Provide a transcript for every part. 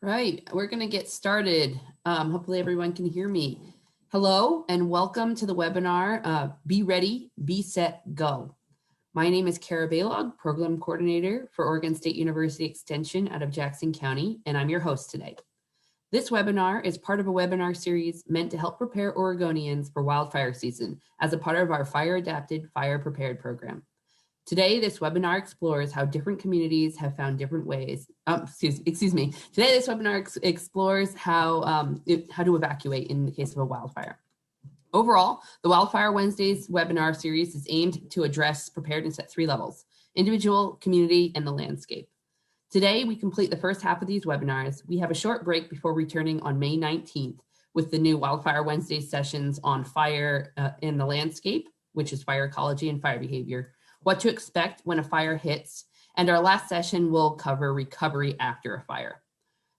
Right, we're going to get started. Hopefully everyone can hear me. Hello and welcome to the webinar, Be Ready, Be Set, Go. My name is Kara Baylog, Program Coordinator for Oregon State University Extension out of Jackson County, and I'm your host today. This webinar is part of a webinar series meant to help prepare Oregonians for wildfire season as a part of our Fire Adapted, Fire Prepared program. Today, this webinar explores how different communities have found different ways. Excuse me. Today, this webinar explores how to evacuate in the case of a wildfire. Overall, the Wildfire Wednesdays webinar series is aimed to address preparedness at 3 levels: individual, community, and the landscape. Today, we complete the first half of these webinars. We have a short break before returning on May 19th with the new Wildfire Wednesday sessions on fire in the landscape, which is fire ecology and fire behavior, what to expect when a fire hits, and our last session will cover recovery after a fire.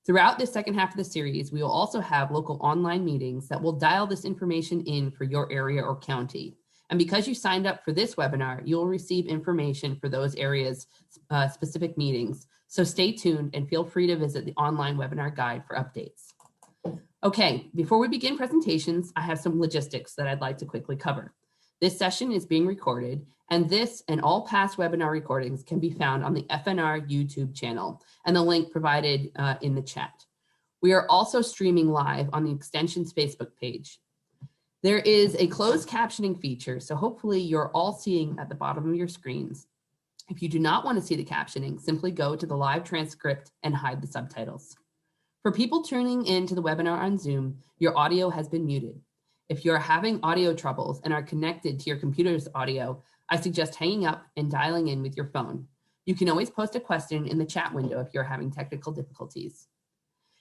Throughout this second half of the series, we will also have local online meetings that will dial this information in for your area or county. And because you signed up for this webinar, you'll receive information for those areas' specific meetings. So stay tuned and feel free to visit the online webinar guide for updates. Okay, before we begin presentations, I have some logistics that I'd like to quickly cover. This session is being recorded, and this and all past webinar recordings can be found on the FNR YouTube channel and the link provided in the chat. We are also streaming live on the Extension's Facebook page. There is a closed captioning feature, so hopefully you're all seeing at the bottom of your screens. If you do not want to see the captioning, simply go to the live transcript and hide the subtitles. For people tuning in to the webinar on Zoom, your audio has been muted. If you're having audio troubles and are connected to your computer's audio, I suggest hanging up and dialing in with your phone. You can always post a question in the chat window if you're having technical difficulties.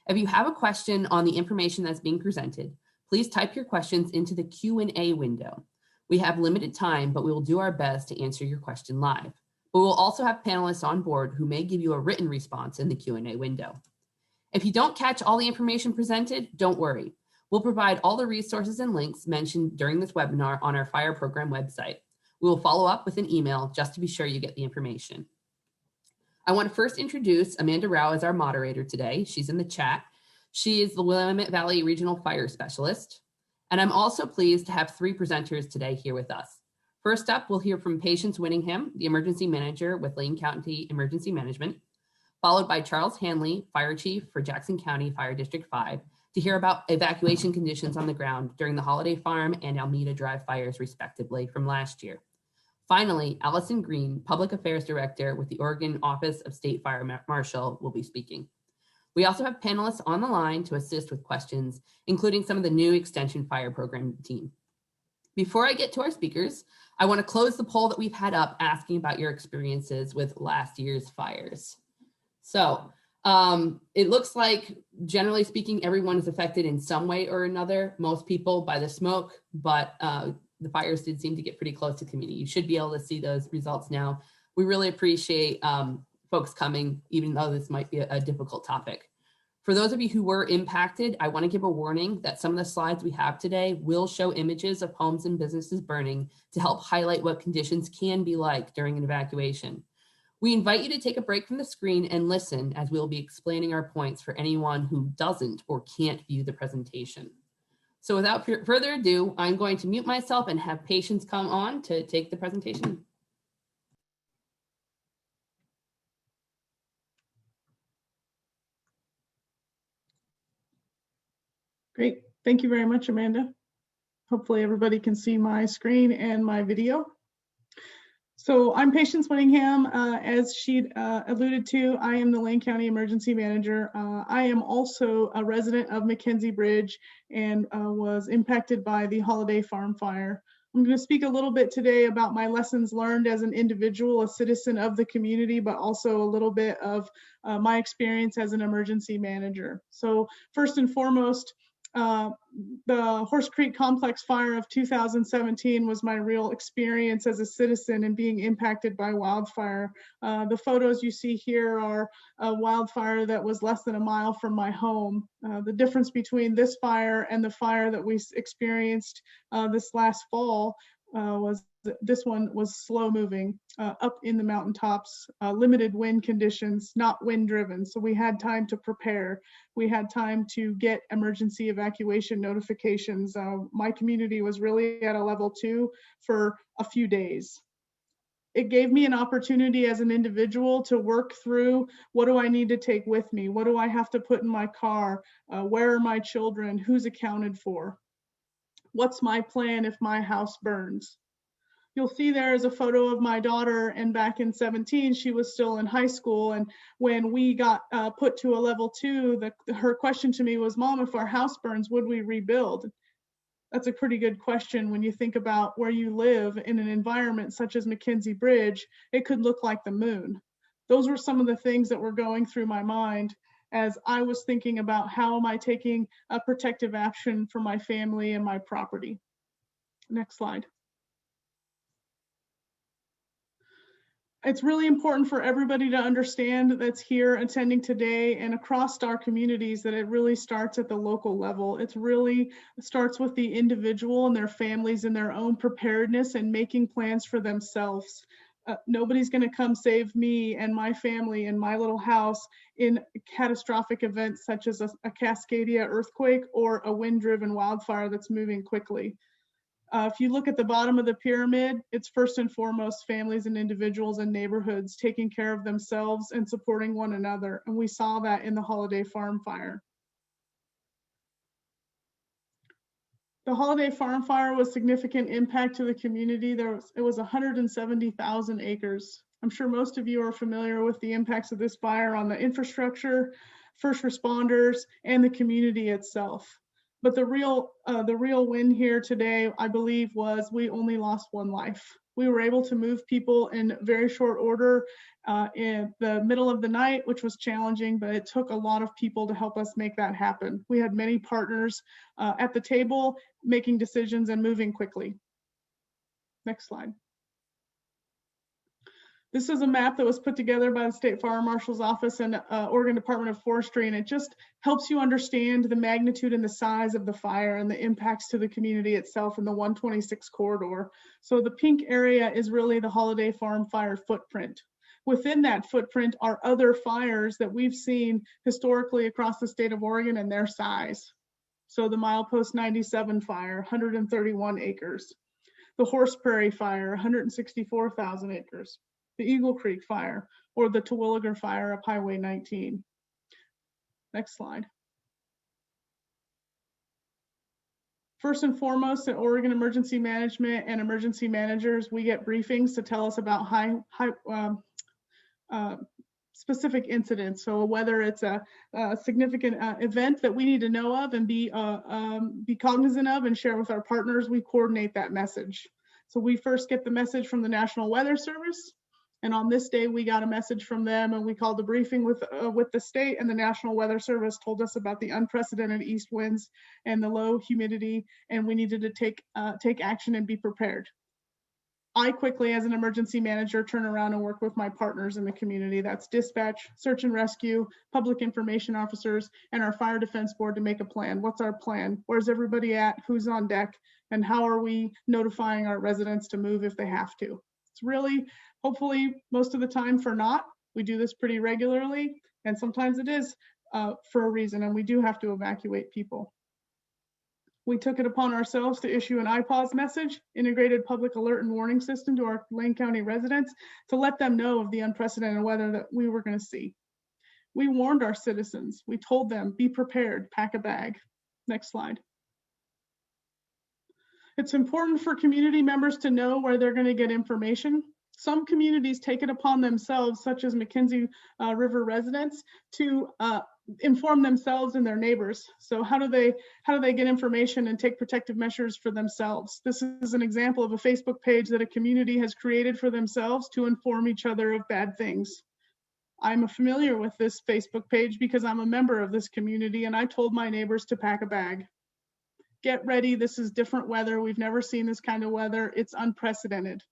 If you have a question on the information that's being presented, please type your questions into the Q&A window. We have limited time, but we will do our best to answer your question live. We will also have panelists on board who may give you a written response in the Q&A window. If you don't catch all the information presented, don't worry. We'll provide all the resources and links mentioned during this webinar on our fire program website. We will follow up with an email just to be sure you get the information. I want to first introduce Amanda Rao as our moderator today. She's in the chat. She is the Willamette Valley Regional Fire Specialist. And I'm also pleased to have 3 presenters today here with us. First up, we'll hear from Patience Winningham, the Emergency Manager with Lane County Emergency Management, followed by Charles Hanley, Fire Chief for Jackson County Fire District 5, to hear about evacuation conditions on the ground during the Holiday Farm and Almeida Drive fires, respectively, from last year. Finally, Allison Green, Public Affairs Director with the Oregon Office of State Fire Marshal, will be speaking. We also have panelists on the line to assist with questions, including some of the new Extension Fire Program team. Before I get to our speakers, I want to close the poll that we've had up asking about your experiences with last year's fires. So, it looks like, generally speaking, everyone is affected in some way or another, most people by the smoke, but the fires did seem to get pretty close to community. You should be able to see those results now. We really appreciate folks coming, even though this might be a difficult topic. For those of you who were impacted, I want to give a warning that some of the slides we have today will show images of homes and businesses burning to help highlight what conditions can be like during an evacuation. We invite you to take a break from the screen and listen as we'll be explaining our points for anyone who doesn't or can't view the presentation. So without further ado, I'm going to mute myself and have Patience come on to take the presentation. Great. Thank you very much, Amanda. Hopefully everybody can see my screen and my video. So I'm Patience Winningham. As she alluded to, I am the Lane County Emergency Manager. I am also a resident of McKenzie Bridge and was impacted by the Holiday Farm fire. I'm going to speak a little bit today about my lessons learned as an individual, a citizen of the community, but also a little bit of my experience as an emergency manager. So first and foremost, the Horse Creek Complex fire of 2017 was my real experience as a citizen and being impacted by wildfire. The photos you see here are a wildfire that was less than a mile from my home. The difference between this fire and the fire that we experienced this last fall this one was slow moving up in the mountaintops, limited wind conditions, not wind driven. So we had time to prepare. We had time to get emergency evacuation notifications. My community was really at a level 2 for a few days. It gave me an opportunity as an individual to work through, what do I need to take with me? What do I have to put in my car? Where are my children? Who's accounted for? What's my plan if my house burns? You'll see there is a photo of my daughter, and back in 17, she was still in high school. And when we got put to a level 2, her question to me was, Mom, if our house burns, would we rebuild? That's a pretty good question when you think about where you live in an environment such as McKenzie Bridge. It could look like the moon. Those were some of the things that were going through my mind as I was thinking about how am I taking a protective action for my family and my property. Next slide. It's really important for everybody to understand that's here attending today and across our communities that it really starts at the local level. It really starts with the individual and their families and their own preparedness and making plans for themselves. Nobody's going to come save me and my family and my little house in catastrophic events such as a Cascadia earthquake or a wind-driven wildfire that's moving quickly. If you look at the bottom of the pyramid, it's first and foremost families and individuals and neighborhoods taking care of themselves and supporting one another. And we saw that in the Holiday Farm Fire. The Holiday Farm Fire was significant impact to the community. It was 170,000 acres. I'm sure most of you are familiar with the impacts of this fire on the infrastructure, first responders, and the community itself. But the real win here today, I believe, was we only lost one life. We were able to move people in very short order in the middle of the night, which was challenging, but it took a lot of people to help us make that happen. We had many partners at the table making decisions and moving quickly. Next slide. This is a map that was put together by the State Fire Marshal's Office and Oregon Department of Forestry, and it just helps you understand the magnitude and the size of the fire and the impacts to the community itself in the 126 corridor. So the pink area is really the Holiday Farm Fire footprint. Within that footprint are other fires that we've seen historically across the state of Oregon and their size. So the Milepost 97 fire, 131 acres. The Horse Prairie fire, 164,000 acres. The Eagle Creek fire, or the Terwilliger fire up Highway 19. Next slide. First and foremost, at Oregon Emergency Management and emergency managers, we get briefings to tell us about specific incidents. So whether it's a significant event that we need to know of and be cognizant of and share with our partners, we coordinate that message. So we first get the message from the National Weather Service. And on this day, we got a message from them, and we called a briefing with the state, and the National Weather Service told us about the unprecedented east winds and the low humidity, and we needed to take action and be prepared. I quickly, as an emergency manager, turn around and work with my partners in the community. That's dispatch, search and rescue, public information officers, and our fire defense board to make a plan. What's our plan? Where's everybody at? Who's on deck? And how are we notifying our residents to move if they have to? It's really, hopefully, most of the time for not. We do this pretty regularly, and sometimes it is for a reason, and we do have to evacuate people. We took it upon ourselves to issue an IPAWS message, integrated public alert and warning system, to our Lane County residents to let them know of the unprecedented weather that we were going to see. We warned our citizens. We told them, be prepared, pack a bag. Next slide. It's important for community members to know where they're going to get information. Some communities take it upon themselves, such as McKenzie River residents, to inform themselves and their neighbors. So how do they get information and take protective measures for themselves? This is an example of a Facebook page that a community has created for themselves to inform each other of bad things. I'm familiar with this Facebook page because I'm a member of this community, and I told my neighbors to pack a bag. Get ready, this is different weather. We've never seen this kind of weather. It's unprecedented.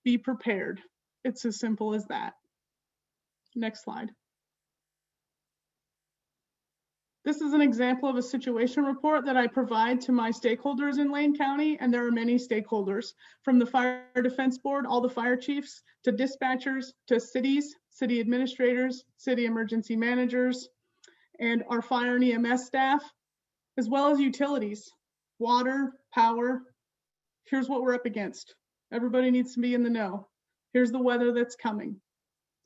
Be prepared. It's as simple as that. Next slide. This is an example of a situation report that I provide to my stakeholders in Lane County, and there are many stakeholders, from the Fire Defense Board, all the fire chiefs, to dispatchers, to cities, city administrators, city emergency managers, and our fire and EMS staff, as well as utilities, water, power. Here's what we're up against. Everybody needs to be in the know. Here's the weather that's coming.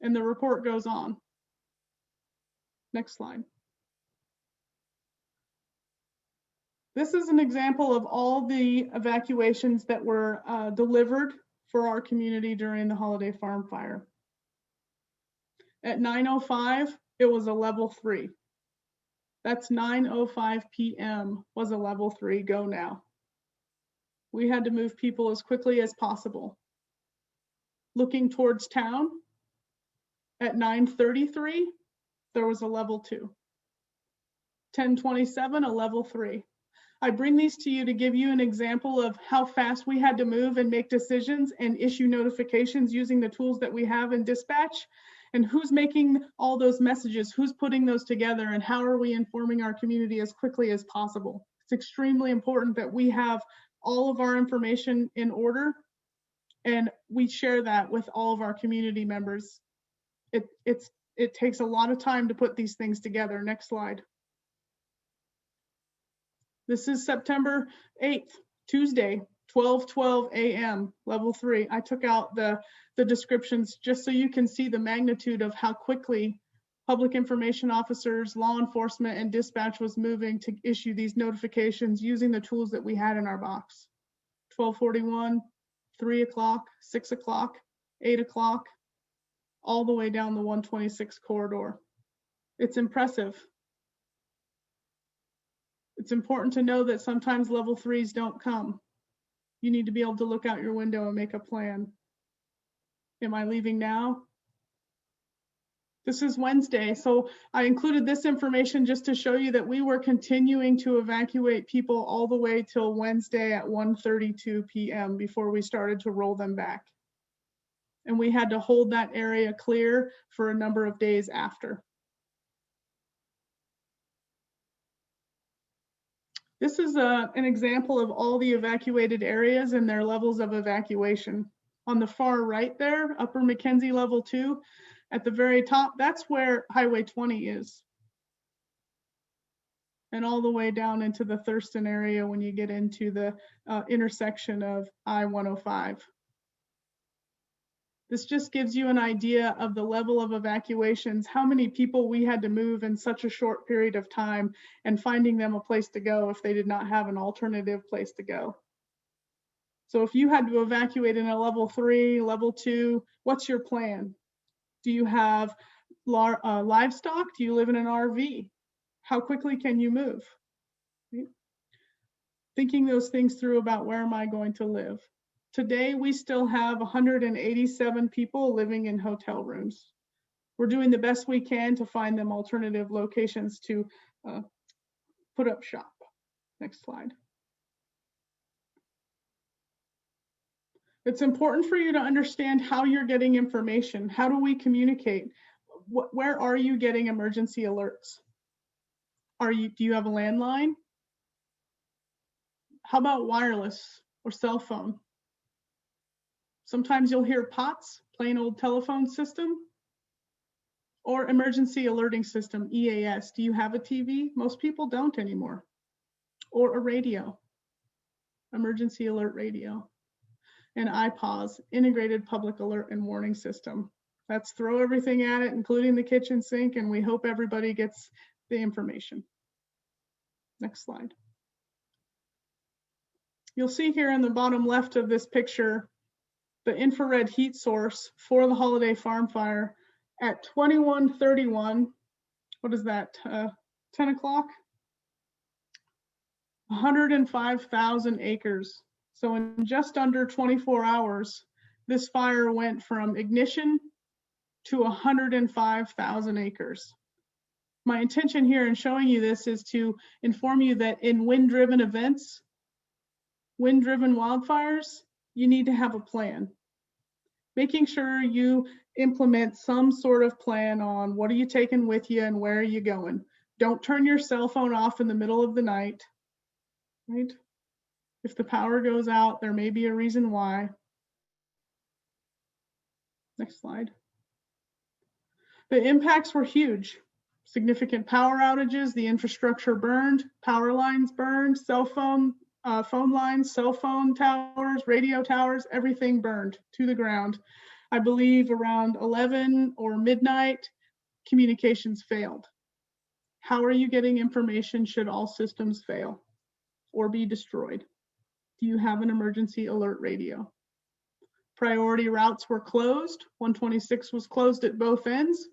And the report goes on. Next slide. This is an example of all the evacuations that were delivered for our community during the holiday farm fire. At 9:05, it was a level 3. That's 9:05 p.m. was a level 3, go now. We had to move people as quickly as possible. Looking towards town, at 9:33, there was a level 2. 10:27, a level 3. I bring these to you to give you an example of how fast we had to move and make decisions and issue notifications using the tools that we have in dispatch, and who's making all those messages, who's putting those together, and how are we informing our community as quickly as possible. It's extremely important that we have all of our information in order, and we share that with all of our community members. It takes a lot of time to put these things together. Next slide. This is September 8th, Tuesday, 12:12 a.m., level 3. I took out the descriptions just so you can see the magnitude of how quickly public information officers, law enforcement, and dispatch was moving to issue these notifications using the tools that we had in our box. 12:41, 3 o'clock, 6 o'clock, 8 o'clock, all the way down the 126 corridor. It's impressive. It's important to know that sometimes level 3s don't come. You need to be able to look out your window and make a plan. Am I leaving now? This is Wednesday, so I included this information just to show you that we were continuing to evacuate people all the way till Wednesday at 1:32 p.m. before we started to roll them back. And we had to hold that area clear for a number of days after. This is an example of all the evacuated areas and their levels of evacuation. On the far right there, Upper McKenzie level 2, at the very top, that's where Highway 20 is. And all the way down into the Thurston area when you get into the intersection of I-105. This just gives you an idea of the level of evacuations, how many people we had to move in such a short period of time, and finding them a place to go if they did not have an alternative place to go. So if you had to evacuate in a level 3, level 2, what's your plan? Do you have livestock? Do you live in an RV? How quickly can you move? Right? Thinking those things through about where am I going to live? Today, we still have 187 people living in hotel rooms. We're doing the best we can to find them alternative locations to put up shop. Next slide. It's important for you to understand how you're getting information. How do we communicate? Where are you getting emergency alerts? Do you have a landline? How about wireless or cell phone? Sometimes you'll hear POTS, plain old telephone system, or emergency alerting system, EAS. Do you have a TV? Most people don't anymore. Or a radio, emergency alert radio. And IPAWS, integrated public alert and warning system. Let's throw everything at it, including the kitchen sink, and we hope everybody gets the information. Next slide. You'll see here in the bottom left of this picture, the infrared heat source for the holiday farm fire at 21:31, what is that, 10 o'clock? 105,000 acres. So in just under 24 hours, this fire went from ignition to 105,000 acres. My intention here in showing you this is to inform you that in wind-driven events, wind-driven wildfires, you need to have a plan. Making sure you implement some sort of plan on what are you taking with you and where are you going. Don't turn your cell phone off in the middle of the night, right? If the power goes out, there may be a reason why. Next slide. The impacts were huge. Significant power outages, the infrastructure burned, power lines burned, phone lines, cell phone towers, radio towers, everything burned to the ground. I believe around 11 or midnight, communications failed. How are you getting information should all systems fail or be destroyed? Do you have an emergency alert radio? Priority routes were closed. 126 was closed at both ends.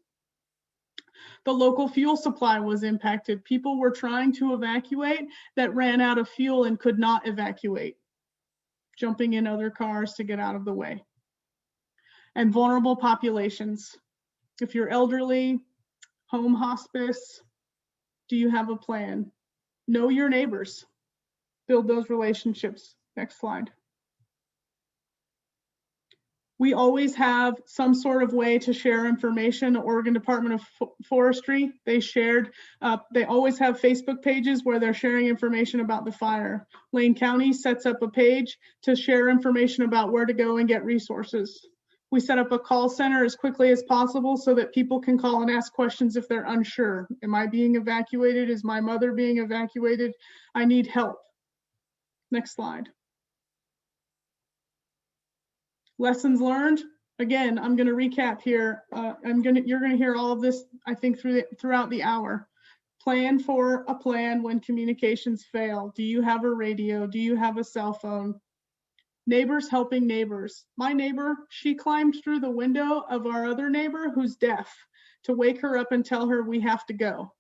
The local fuel supply was impacted. People were trying to evacuate that ran out of fuel and could not evacuate, jumping in other cars to get out of the way. And vulnerable populations. If you're elderly, home hospice, do you have a plan? Know your neighbors. Build those relationships. Next slide. We always have some sort of way to share information. The Oregon Department of Forestry, they always have Facebook pages where they're sharing information about the fire. Lane County sets up a page to share information about where to go and get resources. We set up a call center as quickly as possible so that people can call and ask questions if they're unsure. Am I being evacuated? Is my mother being evacuated? I need help. Next slide. Lessons learned. Again, I'm going to recap here. You're going to hear all of this, I think, throughout the hour. Plan for a plan when communications fail. Do you have a radio? Do you have a cell phone? Neighbors helping neighbors. My neighbor, she climbed through the window of our other neighbor who's deaf to wake her up and tell her we have to go.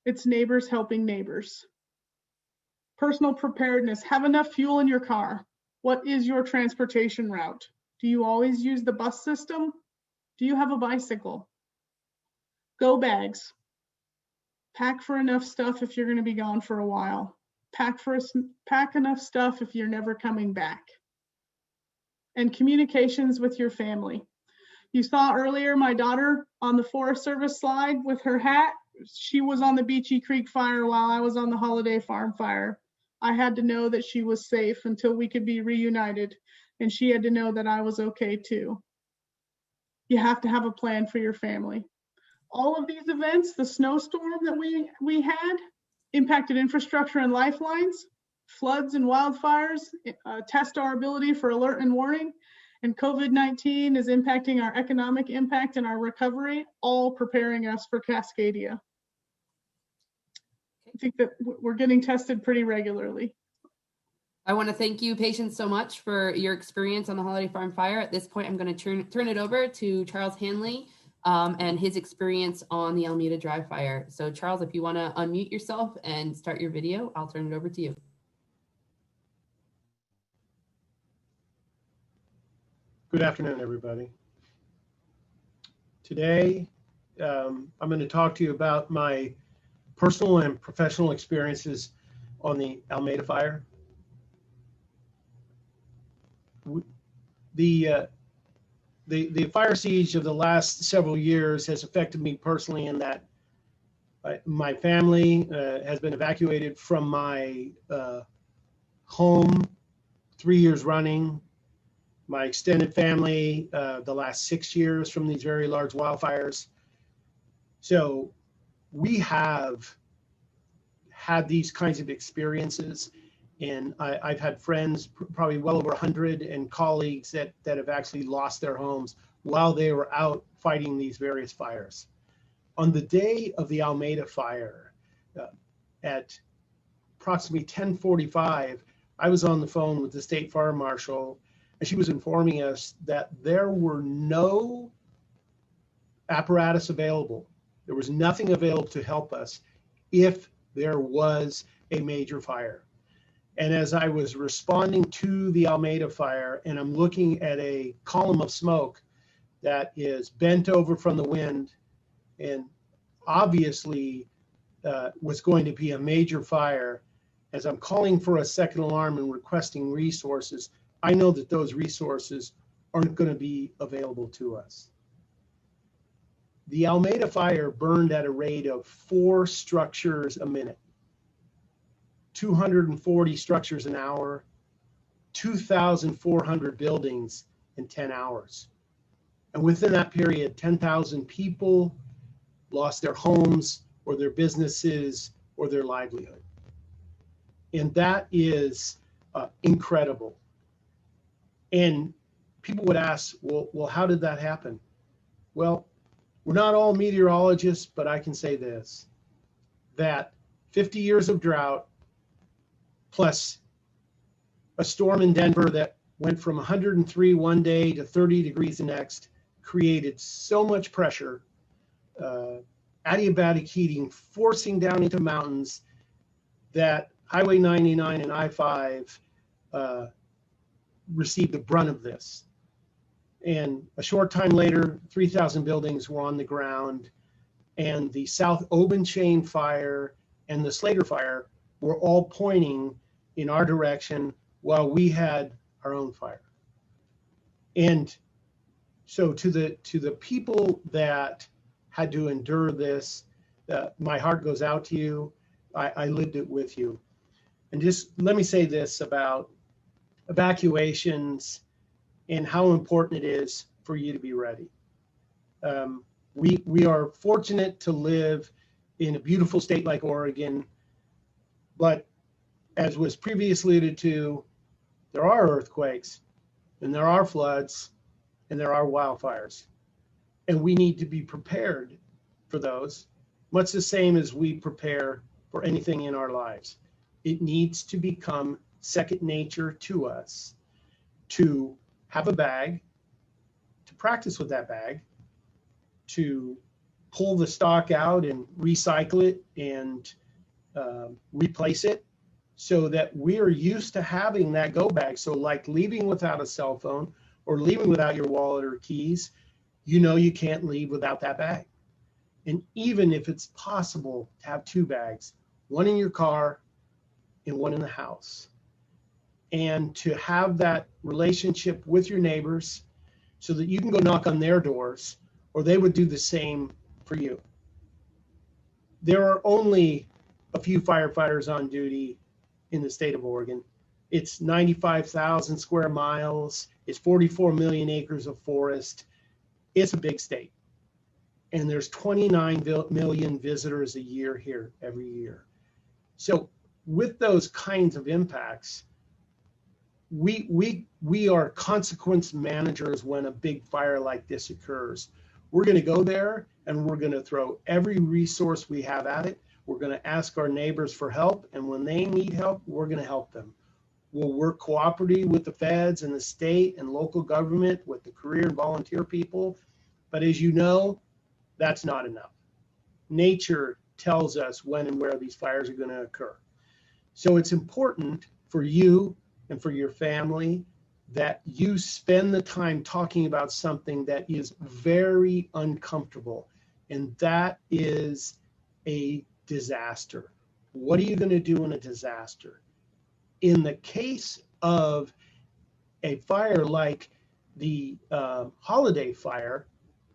It's neighbors helping neighbors. Personal preparedness. Have enough fuel in your car. What is your transportation route? Do you always use the bus system? Do you have a bicycle? Go bags. Pack for enough stuff if you're going to be gone for a while. Pack enough stuff if you're never coming back. And communications with your family. You saw earlier my daughter on the Forest Service slide with her hat. She was on the Beachy Creek fire while I was on the Holiday Farm fire. I had to know that she was safe until we could be reunited, and she had to know that I was okay too. You have to have a plan for your family. All of these events, the snowstorm that we had, impacted infrastructure and lifelines, floods and wildfires, test our ability for alert and warning, and COVID-19 is impacting our economic impact and our recovery, all preparing us for Cascadia. I think that we're getting tested pretty regularly. I want to thank you, patients, so much for your experience on the Holiday Farm fire. At this point, I'm going to turn it over to Charles Hanley and his experience on the Almeida Drive fire. So Charles, if you want to unmute yourself and start your video, I'll turn it over to you. Good afternoon, everybody. Today, I'm going to talk to you about my personal and professional experiences on the Almeida fire. The fire siege of the last several years has affected me personally in that my family has been evacuated from my home 3 years running. My extended family, the last 6 years from these very large wildfires. So we have had these kinds of experiences, and I've had friends, probably well over 100, and colleagues that have actually lost their homes while they were out fighting these various fires. On the day of the Almeida fire, at approximately 10:45, I was on the phone with the state fire marshal, and she was informing us that there were no apparatus available. There was nothing available to help us if there was a major fire. And as I was responding to the Almeida fire, and I'm looking at a column of smoke that is bent over from the wind and obviously was going to be a major fire, as I'm calling for a second alarm and requesting resources, I know that those resources aren't going to be available to us. The Almeida Fire burned at a rate of 4 structures a minute, 240 structures an hour, 2,400 buildings in 10 hours. And within that period, 10,000 people lost their homes or their businesses or their livelihood. And that is incredible. And people would ask, well, how did that happen? Well, we're not all meteorologists, but I can say this, that 50 years of drought plus a storm in Denver that went from 103 one day to 30 degrees the next created so much pressure, adiabatic heating forcing down into mountains, that Highway 99 and I-5 received the brunt of this. And a short time later, 3,000 buildings were on the ground, and the South Obenchain fire and the Slater fire were all pointing in our direction while we had our own fire. And so to the people that had to endure this, my heart goes out to you. I lived it with you. And just let me say this about evacuations and how important it is for you to be ready. We are fortunate to live in a beautiful state like Oregon, but as was previously alluded to, there are earthquakes and there are floods and there are wildfires. And we need to be prepared for those, much the same as we prepare for anything in our lives. It needs to become second nature to us to have a bag, to practice with that bag, to pull the stock out and recycle it and replace it, so that we're used to having that go bag. So like leaving without a cell phone or leaving without your wallet or keys, you know you can't leave without that bag. And even if it's possible to have 2 bags, one in your car and one in the house, and to have that relationship with your neighbors so that you can go knock on their doors or they would do the same for you. There are only a few firefighters on duty in the state of Oregon. It's 95,000 square miles. It's 44 million acres of forest. It's a big state. And there's 29 million visitors a year here every year. So with those kinds of impacts, we are consequence managers when a big fire like this occurs. We're going to go there and we're going to throw every resource we have at it. We're going to ask our neighbors for help, and when they need help, we're going to help them. We'll work cooperatively with the feds and the state and local government, with the career and volunteer people. But as you know, that's not enough. Nature tells us when and where these fires are going to occur. So it's important for you and for your family that you spend the time talking about something that is very uncomfortable, and that is a disaster. What are you going to do in a disaster? In the case of a fire like the Holiday Fire,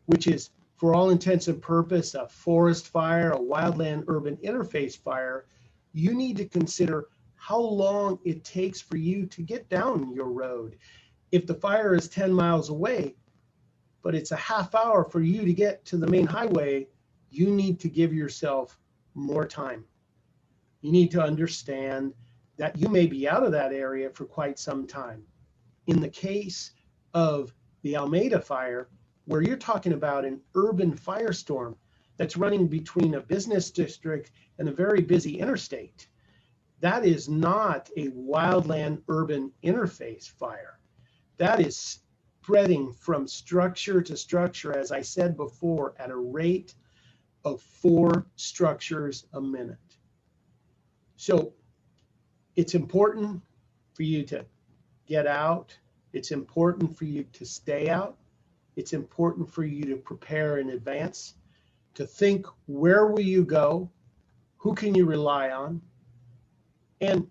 which is for all intents and purposes a forest fire, a wildland urban interface fire, you need to consider how long it takes for you to get down your road. If the fire is 10 miles away, but it's a half hour for you to get to the main highway, you need to give yourself more time. You need to understand that you may be out of that area for quite some time. In the case of the Almeida Fire, where you're talking about an urban firestorm that's running between a business district and a very busy interstate, that is not a wildland urban interface fire. That is spreading from structure to structure, as I said before, at a rate of 4 structures a minute. So it's important for you to get out. It's important for you to stay out. It's important for you to prepare in advance, to think, where will you go? Who can you rely on? And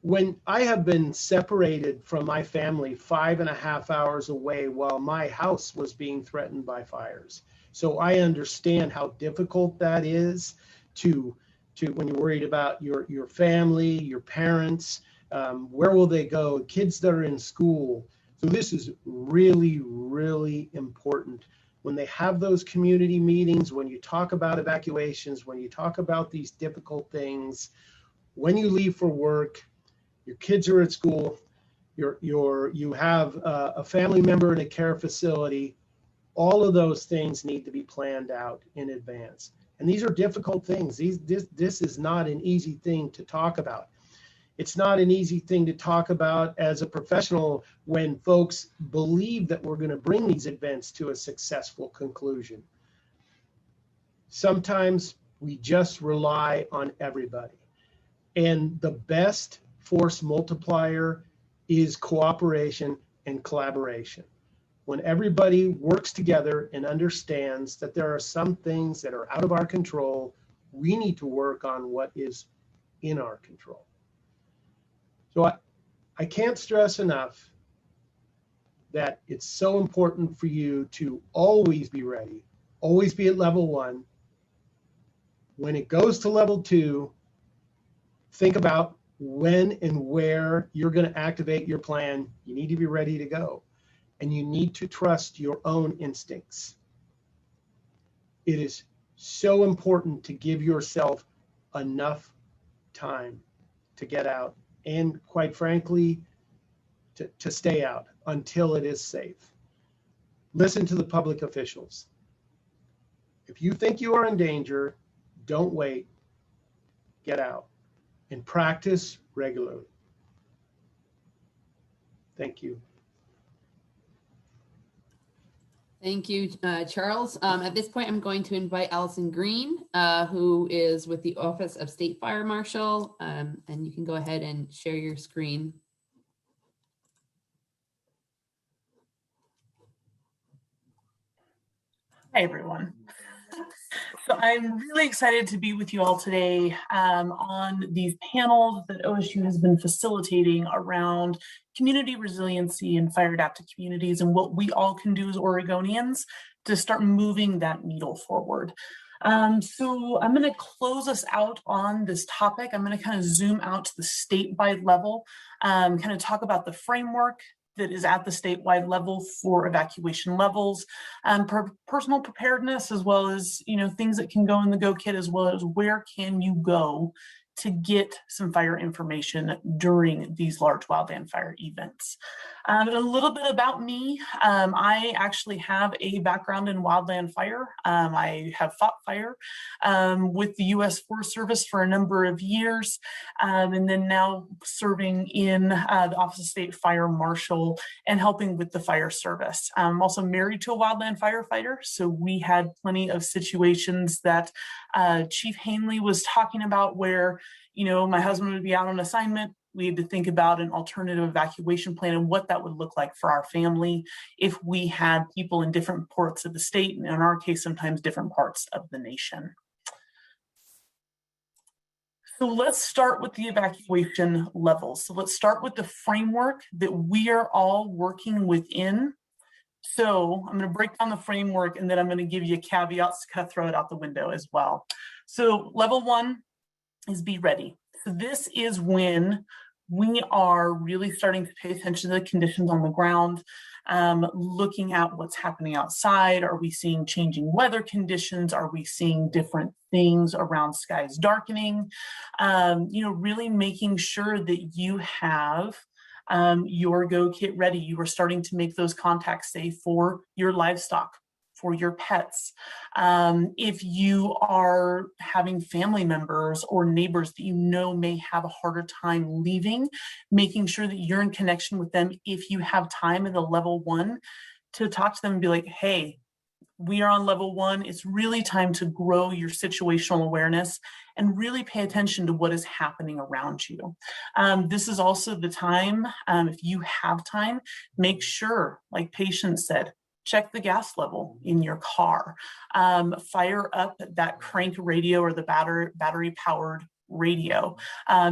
when I have been separated from my family 5.5 hours away while my house was being threatened by fires. So I understand how difficult that is to when you're worried about your family, your parents, where will they go, kids that are in school. So this is really, really important. When they have those community meetings, when you talk about evacuations, when you talk about these difficult things, when you leave for work, your kids are at school, you have a family member in a care facility, all of those things need to be planned out in advance. And these are difficult things. This is not an easy thing to talk about. It's not an easy thing to talk about as a professional when folks believe that we're going to bring these events to a successful conclusion. Sometimes we just rely on everybody. And the best force multiplier is cooperation and collaboration. When everybody works together and understands that there are some things that are out of our control, we need to work on what is in our control. So I can't stress enough that it's so important for you to always be ready, always be at level 1. When it goes to level 2, think about when and where you're going to activate your plan. You need to be ready to go. And you need to trust your own instincts. It is so important to give yourself enough time to get out and, quite frankly, to stay out until it is safe. Listen to the public officials. If you think you are in danger, don't wait. Get out and practice regularly. Thank you. Thank you, Charles. At this point, I'm going to invite Allison Green, who is with the Office of State Fire Marshal, and you can go ahead and share your screen. Hi, everyone. So I'm really excited to be with you all today on these panels that OSU has been facilitating around community resiliency and fire adapted communities and what we all can do as Oregonians to start moving that needle forward. So I'm going to close us out on this topic. I'm going to kind of zoom out to the statewide level, kind of talk about the framework that is at the statewide level for evacuation levels, personal preparedness, as well as things that can go in the go kit, as well as where can you go to get some fire information during these large wildland fire events. A little bit about me. I actually have a background in wildland fire. I have fought fire with the U.S. Forest Service for a number of years, and then now serving in the Office of State Fire Marshal and helping with the fire service. I'm also married to a wildland firefighter, so we had plenty of situations that Chief Hanley was talking about where my husband would be out on assignment. We had to think about an alternative evacuation plan and what that would look like for our family if we had people in different parts of the state, and in our case, sometimes different parts of the nation. So let's start with the evacuation levels. So let's start with the framework that we are all working within. So I'm going to break down the framework, and then I'm going to give you caveats to kind of throw it out the window as well. So level 1 is be ready. So this is when we are really starting to pay attention to the conditions on the ground, looking at what's happening outside. Are we seeing changing weather conditions? Are we seeing different things around skies darkening? Really making sure that you have your go kit ready. You are starting to make those contacts, say, for your livestock, for your pets. If you are having family members or neighbors that may have a harder time leaving, making sure that you're in connection with them if you have time in the level 1 to talk to them and be like, hey, we are on level 1. It's really time to grow your situational awareness and really pay attention to what is happening around you. This is also the time, if you have time, make sure, like Patience said, check the gas level in your car. Fire up that crank radio or the battery-powered radio,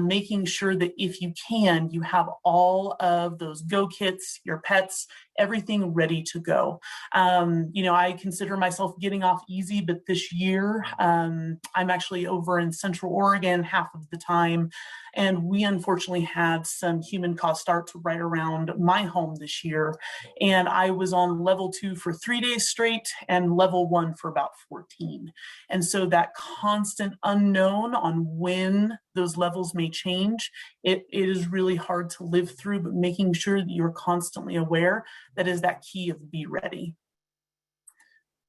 making sure that if you can, you have all of those go kits, your pets, everything ready to go. I consider myself getting off easy, but this year I'm actually over in Central Oregon half of the time. And we unfortunately had some human caused starts right around my home this year. And I was on level 2 for 3 days straight and level 1 for about 14. And so that constant unknown on when those levels may change, it is really hard to live through, but making sure that you're constantly aware, that is that key of be ready.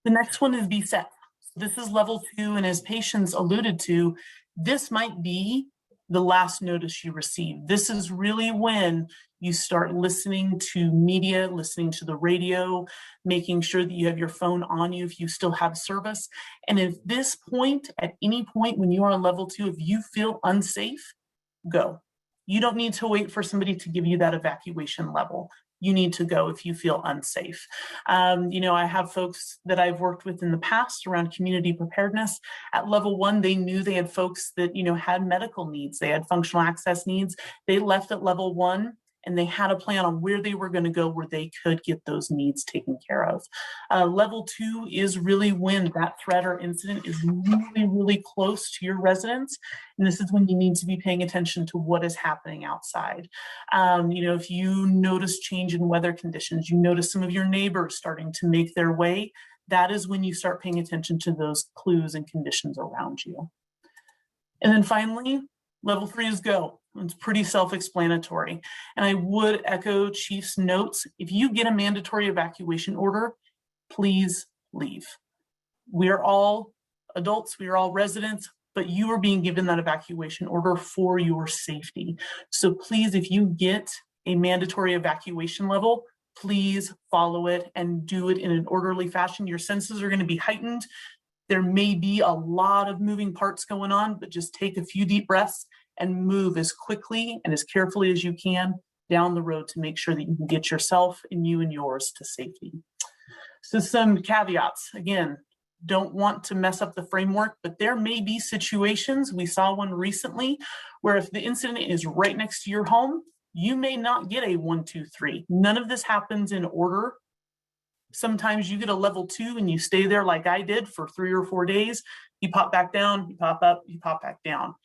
The next one is be set. This is level 2, and as Patience alluded to, this might be the last notice you receive. This is really when you start listening to media, listening to the radio, making sure that you have your phone on you if you still have service. And at this point, at any point when you are on level 2, if you feel unsafe, go. You don't need to wait for somebody to give you that evacuation level. You need to go if you feel unsafe. I have folks that I've worked with in the past around community preparedness. At level 1, they knew they had folks that, had medical needs. They had functional access needs. They left at level 1 and they had a plan on where they were going to go where they could get those needs taken care of. Level 2 is really when that threat or incident is really, really close to your residence. And this is when you need to be paying attention to what is happening outside. If you notice change in weather conditions, you notice some of your neighbors starting to make their way, that is when you start paying attention to those clues and conditions around you. And then finally, level 3 is go. It's pretty self-explanatory. And I would echo Chief's notes. If you get a mandatory evacuation order, please leave. We are all adults, we are all residents, but you are being given that evacuation order for your safety. So please, if you get a mandatory evacuation level, please follow it and do it in an orderly fashion. Your senses are going to be heightened. There may be a lot of moving parts going on, but just take a few deep breaths and move as quickly and as carefully as you can down the road to make sure that you can get yourself and you and yours to safety. So some caveats. Again, don't want to mess up the framework, but there may be situations, we saw one recently, where if the incident is right next to your home, you may not get a 1, 2, 3. None of this happens in order. Sometimes you get a level 2 and you stay there like I did for 3 or 4 days. You pop back down, you pop up, you pop back down.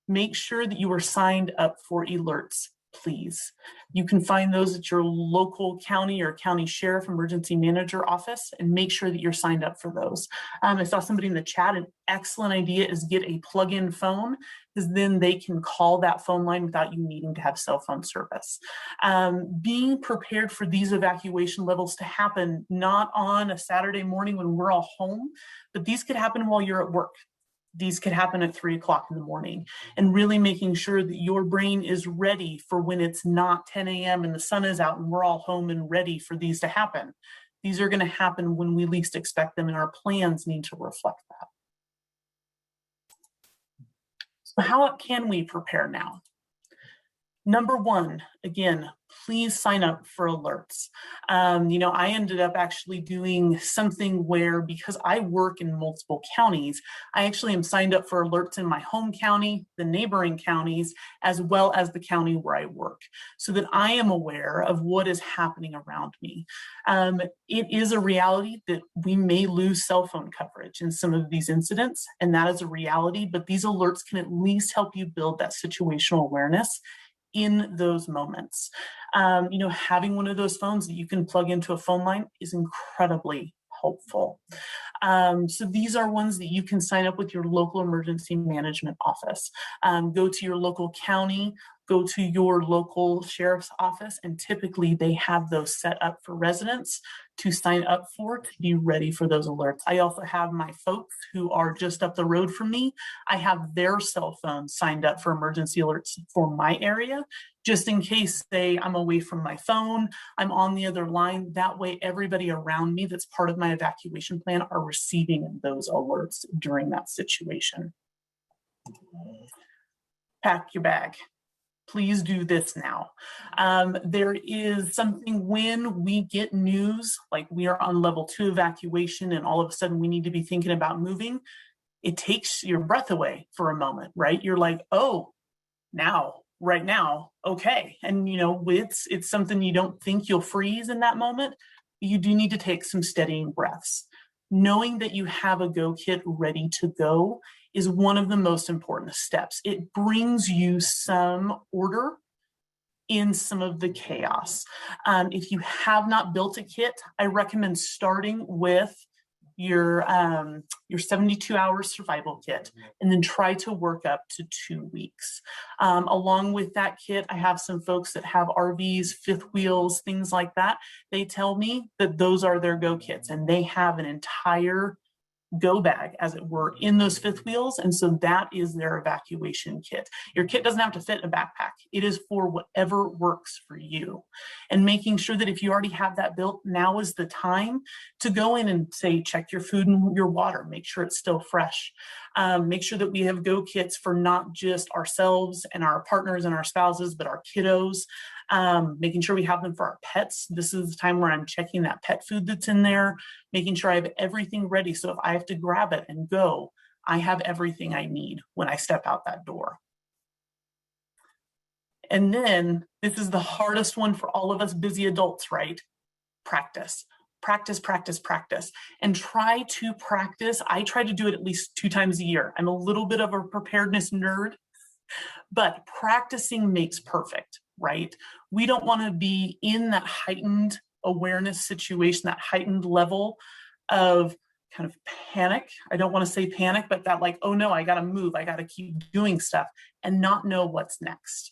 Make sure that you are signed up for alerts, please. You can find those at your local county or county sheriff emergency manager office, and make sure that you're signed up for those. I saw somebody in the chat, an excellent idea is get a plug-in phone, because then they can call that phone line without you needing to have cell phone service. Being prepared for these evacuation levels to happen, not on a Saturday morning when we're all home, but these could happen while you're at work. These could happen at 3 o'clock in the morning, and really making sure that your brain is ready for when it's not 10 a.m. and the sun is out and we're all home and ready for these to happen. These are going to happen when we least expect them, and our plans need to reflect that. So how can we prepare now? Number 1, again, please sign up for alerts. I ended up actually doing something where, because I work in multiple counties, I actually am signed up for alerts in my home county, the neighboring counties, as well as the county where I work, so that I am aware of what is happening around me. It is a reality that we may lose cell phone coverage in some of these incidents, and that is a reality, but these alerts can at least help you build that situational awareness in those moments. Having one of those phones that you can plug into a phone line is incredibly helpful. So these are ones that you can sign up with your local emergency management office. Go to your local county, go to your local sheriff's office, and typically they have those set up for residents to sign up for, to be ready for those alerts. I also have my folks who are just up the road from me. I have their cell phones signed up for emergency alerts for my area, just in case, say, I'm away from my phone, I'm on the other line. That way, everybody around me that's part of my evacuation plan are receiving those alerts during that situation. Pack your bag. Please do this now. There is something when we get news, like we are on level 2 evacuation and all of a sudden we need to be thinking about moving, it takes your breath away for a moment, right? You're like, oh, now right now, okay. And it's something you don't think you'll freeze in that moment. You do need to take some steadying breaths. Knowing that you have a go kit ready to go is one of the most important steps. It brings you some order in some of the chaos. If you have not built a kit, I recommend starting with your 72-hour survival kit, and then try to work up to 2 weeks. Along with that kit, I have some folks that have RVs, fifth wheels, things like that. They tell me that those are their go kits, and they have an entire go bag, as it were, in those fifth wheels. And so that is their evacuation kit. Your kit doesn't have to fit in a backpack. It is for whatever works for you. And making sure that if you already have that built, now is the time to go in and say, check your food and your water, make sure it's still fresh. Make sure that we have go kits for not just ourselves and our partners and our spouses, but our kiddos. Making sure we have them for our pets. This is the time where I'm checking that pet food that's in there, making sure I have everything ready. So if I have to grab it and go, I have everything I need when I step out that door. And then this is the hardest one for all of us busy adults, right? Practice. Practice, practice, practice, and try to practice. I try to do it at least 2 times a year. I'm a little bit of a preparedness nerd, but practicing makes perfect, right? We don't want to be in that heightened awareness situation, that heightened level of kind of panic. I don't want to say panic, but that like, oh no, I got to move. I got to keep doing stuff and not know what's next.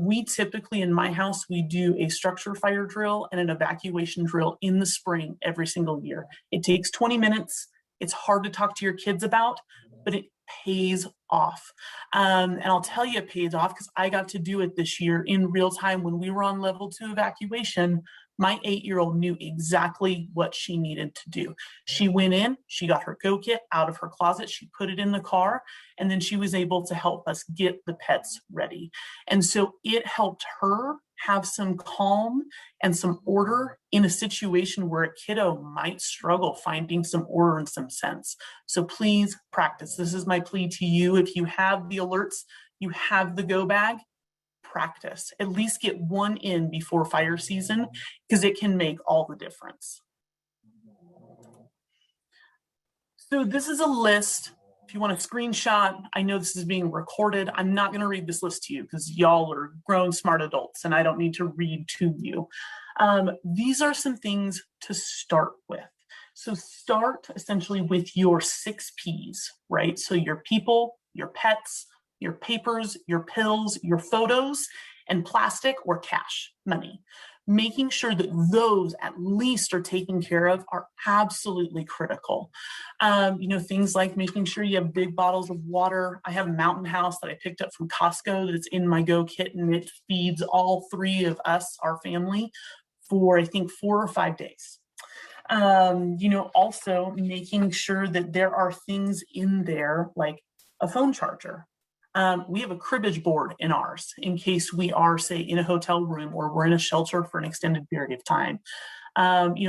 We typically in my house, we do a structure fire drill and an evacuation drill in the spring every single year. It takes 20 minutes. It's hard to talk to your kids about, but it pays off. And I'll tell you it pays off because I got to do it this year in real time when we were on level 2 evacuation. My 8-year-old knew exactly what she needed to do. She went in, she got her go kit out of her closet, she put it in the car, and then she was able to help us get the pets ready. And so it helped her have some calm and some order in a situation where a kiddo might struggle finding some order and some sense. So please practice. This is my plea to you. If you have the alerts, you have the go bag, practice. At least get one in before fire season, because it can make all the difference. So this is a list. If you want a screenshot, I know this is being recorded. I'm not going to read this list to you because y'all are grown, smart adults, and I don't need to read to you. These are some things to start with. So start essentially with your 6 Ps, right? So your people, your pets, your papers, your pills, your photos, and plastic or cash, money. Making sure that those at least are taken care of are absolutely critical. Things like making sure you have big bottles of water. I have a Mountain House that I picked up from Costco that's in my go kit, and it feeds all 3 of us, our family, for I think 4 or 5 days. Also making sure that there are things in there like a phone charger. We have a cribbage board in ours in case we are, say, in a hotel room or we're in a shelter for an extended period of time.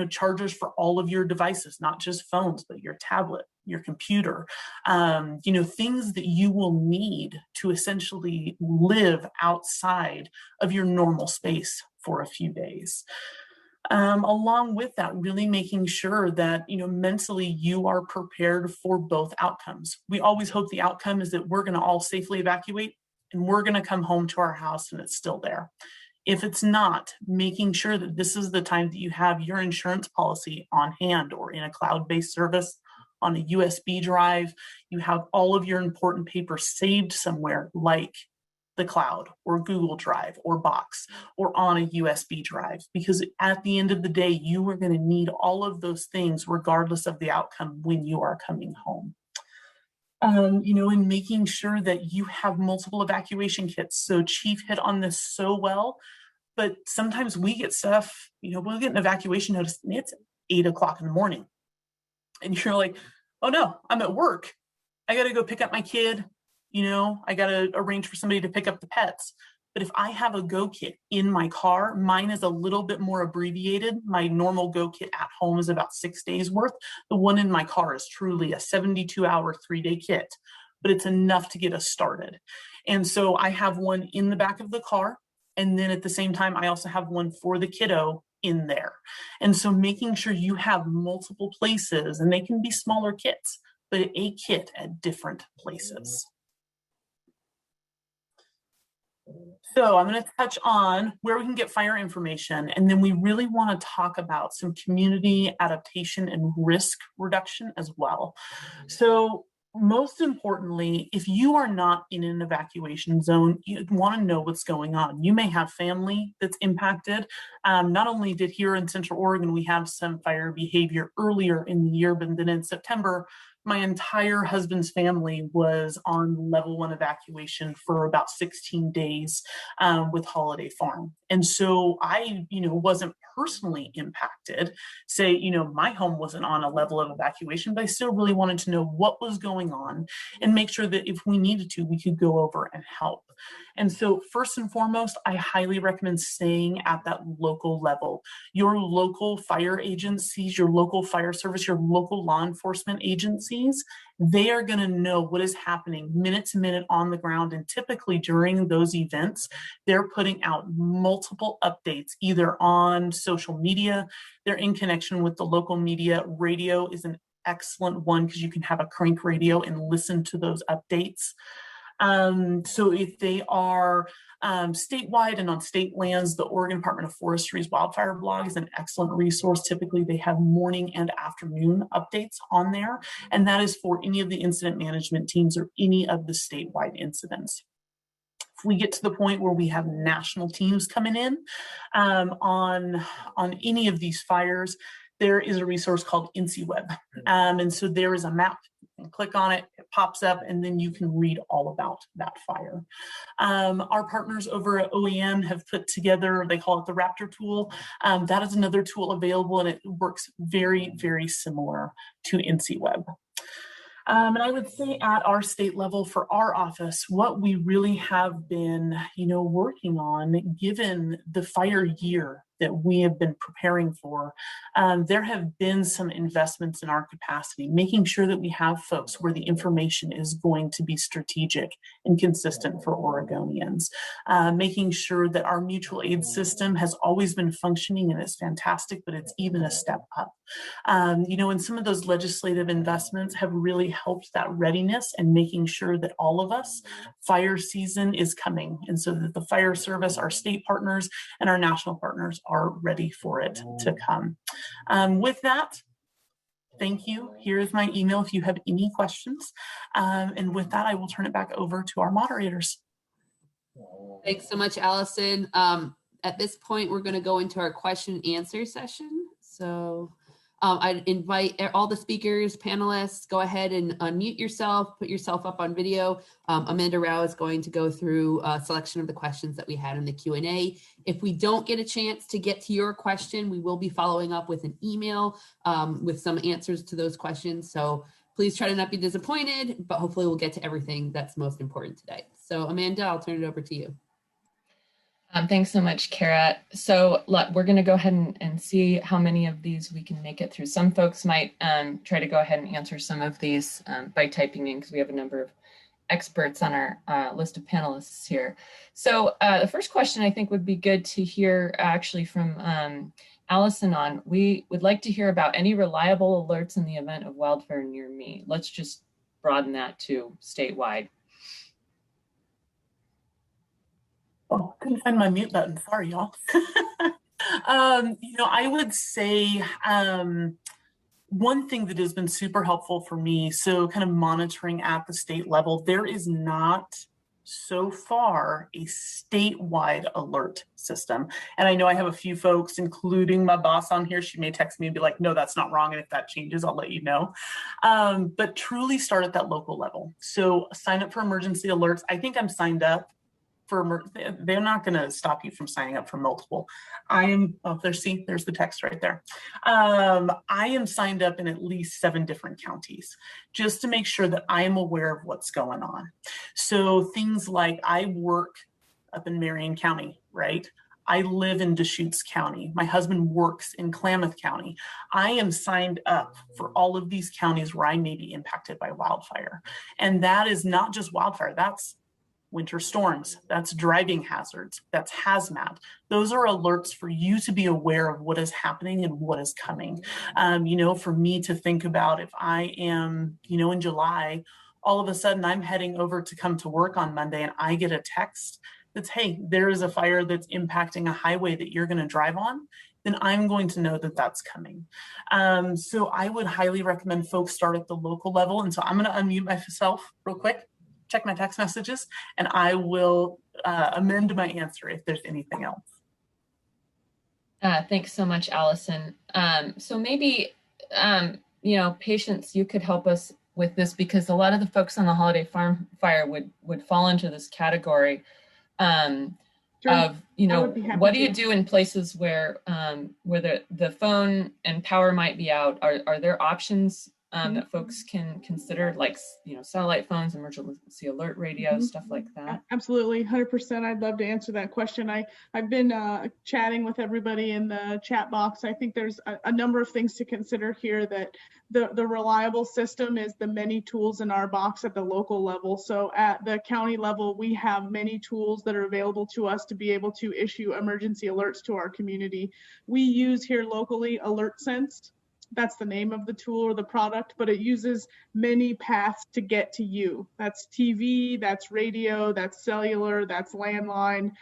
Chargers for all of your devices, not just phones, but your tablet, your computer, things that you will need to essentially live outside of your normal space for a few days. Along with that, really making sure that, mentally you are prepared for both outcomes. We always hope the outcome is that we're going to all safely evacuate and we're going to come home to our house and it's still there. If it's not, making sure that this is the time that you have your insurance policy on hand or in a cloud-based service on a USB drive. You have all of your important papers saved somewhere like the cloud or Google Drive or Box or on a USB drive, because at the end of the day, you are going to need all of those things regardless of the outcome when you are coming home. And making sure that you have multiple evacuation kits. So Chief hit on this so well, but sometimes we get stuff, we'll get an evacuation notice and it's 8 o'clock in the morning. And you're like, oh no, I'm at work. I got to go pick up my kid. I got to arrange for somebody to pick up the pets. But if I have a go kit in my car, mine is a little bit more abbreviated. My normal go kit at home is about 6 days worth. The one in my car is truly a 72-hour, 3-day kit but it's enough to get us started. And so I have one in the back of the car. And then at the same time, I also have one for the kiddo in there. And so making sure you have multiple places, and they can be smaller kits, but a kit at different places. So I'm going to touch on where we can get fire information, and then we really want to talk about some community adaptation and risk reduction as well. So most importantly, if you are not in an evacuation zone, you want to know what's going on. You may have family that's impacted. Not only did here in Central Oregon, we have some fire behavior earlier in the year, but then in September, my entire husband's family was on level 1 evacuation for about 16 days with Holiday Farm. And so I, wasn't personally impacted. Say, my home wasn't on a level of evacuation, but I still really wanted to know what was going on and make sure that if we needed to, we could go over and help. And so first and foremost, I highly recommend staying at that local level. Your local fire agencies, your local fire service, your local law enforcement agencies, they are going to know what is happening minute to minute on the ground. And typically during those events, they're putting out multiple updates, either on social media, they're in connection with the local media. Radio is an excellent one because you can have a crank radio and listen to those updates. So if they are statewide and on state lands, the Oregon Department of Forestry's Wildfire blog is an excellent resource. Typically, they have morning and afternoon updates on there, and that is for any of the incident management teams or any of the statewide incidents. If we get to the point where we have national teams coming in on any of these fires, there is a resource called INCIWeb. And so there is a map. You can click on it, it pops up, and then you can read all about that fire. Our partners over at OEM have put together, they call it the Raptor tool. That is another tool available, and it works very, very similar to INCIWeb. And I would say at our state level for our office, what we really have been, working on, given the fire year that we have been preparing for, there have been some investments in our capacity, making sure that we have folks where the information is going to be strategic and consistent for Oregonians, making sure that our mutual aid system has always been functioning and it's fantastic, but it's even a step up. And some of those legislative investments have really helped that readiness and making sure that all of us, fire season is coming. And so that the fire service, our state partners, and our national partners are ready for it to come. With that, thank you. Here is my email if you have any questions. And with that, I will turn it back over to our moderators. Thanks so much, Allison. At this point, we're going to go into our question and answer session. So I invite all the speakers, panelists, go ahead and unmute yourself, put yourself up on video. Amanda Rao is going to go through a selection of the questions that we had in the Q&A. If we don't get a chance to get to your question, we will be following up with an email with some answers to those questions. So please try to not be disappointed, but hopefully we'll get to everything that's most important today. So Amanda, I'll turn it over to you. Thanks so much, Kara. So we're going to go ahead and see how many of these we can make it through. Some folks might try to go ahead and answer some of these by typing in, because we have a number of experts on our list of panelists here. So the first question I think would be good to hear actually from Allison on. We would like to hear about any reliable alerts in the event of wildfire near me. Let's just broaden that to statewide. Oh, couldn't find my mute button. Sorry, y'all. I would say one thing that has been super helpful for me, so kind of monitoring at the state level, there is not so far a statewide alert system. And I know I have a few folks, including my boss on here. She may text me and be like, no, that's not wrong. And if that changes, I'll let you know. But truly start at that local level. So sign up for emergency alerts. I think I'm signed up for, they're not going to stop you from signing up for multiple. I am, there's the text right there. I am signed up in at least 7 different counties just to make sure that I am aware of what's going on. So things like I work up in Marion County, right? I live in Deschutes County. My husband works in Klamath County. I am signed up for all of these counties where I may be impacted by wildfire. And that is not just wildfire, that's winter storms, that's driving hazards, that's hazmat. Those are alerts for you to be aware of what is happening and what is coming. For me to think about, if I am, in July, all of a sudden I'm heading over to come to work on Monday and I get a text that's, hey, there is a fire that's impacting a highway that you're going to drive on, then I'm going to know that that's coming. So I would highly recommend folks start at the local level. And so I'm going to unmute myself real quick, check my text messages, and I will amend my answer if there's anything else. Thanks so much, Allison. So maybe, Patience, you could help us with this, because a lot of the folks on the holiday farm fire would fall into this category Sure. of, what do you to. do in places where the phone and power might be out? Are there options that folks can consider, like, satellite phones, emergency alert radios, stuff like that? Absolutely, 100%. I'd love to answer that question. I've been chatting with everybody in the chat box. I think there's a number of things to consider here. That the reliable system is the many tools in our box at the local level. So at the county level, we have many tools that are available to us to be able to issue emergency alerts to our community. We use here locally AlertSense. That's the name of the tool or the product, but it uses many paths to get to you. That's TV, that's radio, that's cellular, that's landline.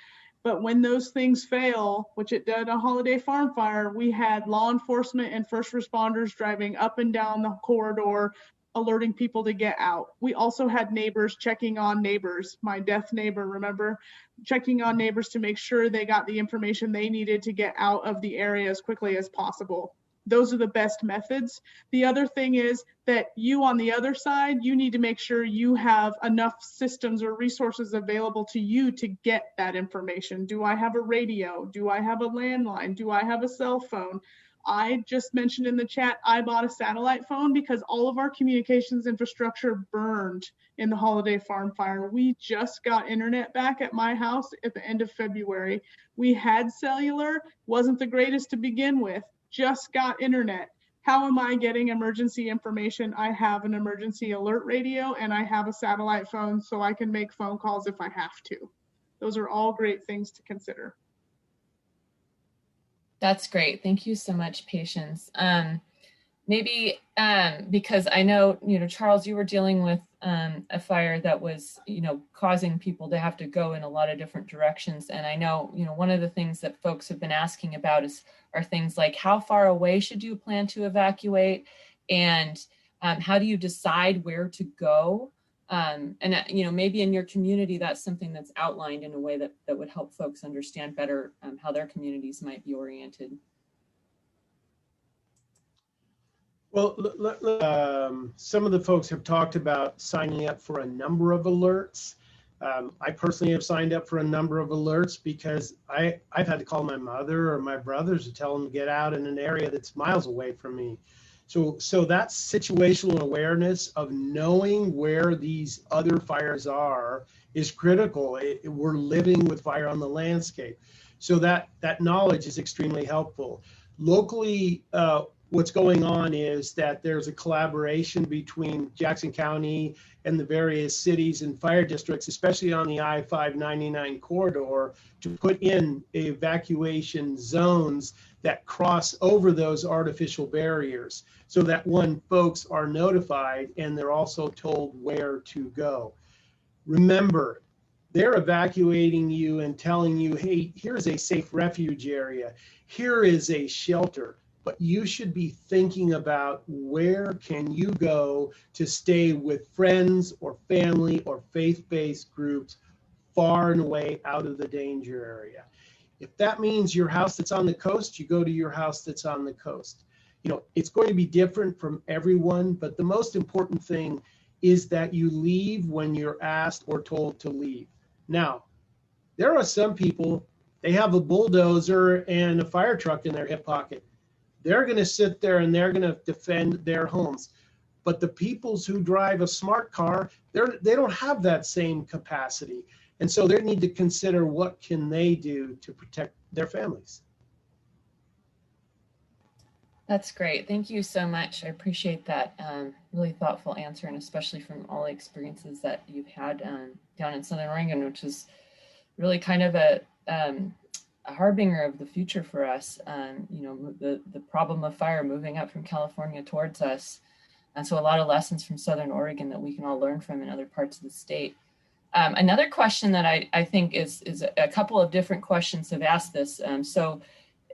But when those things fail, which it did a holiday farm fire, we had law enforcement and first responders driving up and down the corridor, alerting people to get out. We also had neighbors checking on neighbors. My deaf neighbor, remember, checking on neighbors to make sure they got the information they needed to get out of the area as quickly as possible. Those are the best methods. The other thing is that you on the other side, you need to make sure you have enough systems or resources available to you to get that information. Do I have a radio? Do I have a landline? Do I have a cell phone? I just mentioned in the chat, I bought a satellite phone because all of our communications infrastructure burned in the holiday farm fire. We just got internet back at my house at the end of February. We had cellular, wasn't the greatest to begin with. Just got internet. How am I getting emergency information? I have an emergency alert radio and I have a satellite phone, so I can make phone calls if I have to. Those are all great things to consider. That's great. Thank you so much, Patience. Maybe because I know, Charles, you were dealing with a fire that was, causing people to have to go in a lot of different directions. And I know, one of the things that folks have been asking about are things like, how far away should you plan to evacuate? And how do you decide where to go? And maybe in your community, that's something that's outlined in a way that would help folks understand better how their communities might be oriented. Well, some of the folks have talked about signing up for a number of alerts. I personally have signed up for a number of alerts because I've had to call my mother or my brothers to tell them to get out in an area that's miles away from me. So that situational awareness of knowing where these other fires are is critical. We're living with fire on the landscape. So that knowledge is extremely helpful. Locally, what's going on is that there's a collaboration between Jackson County and the various cities and fire districts, especially on the I-599 corridor, to put in evacuation zones that cross over those artificial barriers so that folks are notified and they're also told where to go. Remember, they're evacuating you and telling you, hey, here's a safe refuge area. Here is a shelter. But you should be thinking about where can you go to stay with friends or family or faith-based groups far and away out of the danger area. If that means your house that's on the coast, you go to your house that's on the coast. It's going to be different from everyone, but the most important thing is that you leave when you're asked or told to leave. Now, there are some people, they have a bulldozer and a fire truck in their hip pocket. They're going to sit there and they're going to defend their homes. But the peoples who drive a smart car, they don't have that same capacity. And so they need to consider what can they do to protect their families. That's great. Thank you so much. I appreciate that really thoughtful answer, and especially from all the experiences that you've had down in Southern Oregon, which is really kind of a harbinger of the future for us. You know, the problem of fire moving up from California towards us. And so a lot of lessons from Southern Oregon that we can all learn from in other parts of the state. Another question that I think is a couple of different questions have asked this. So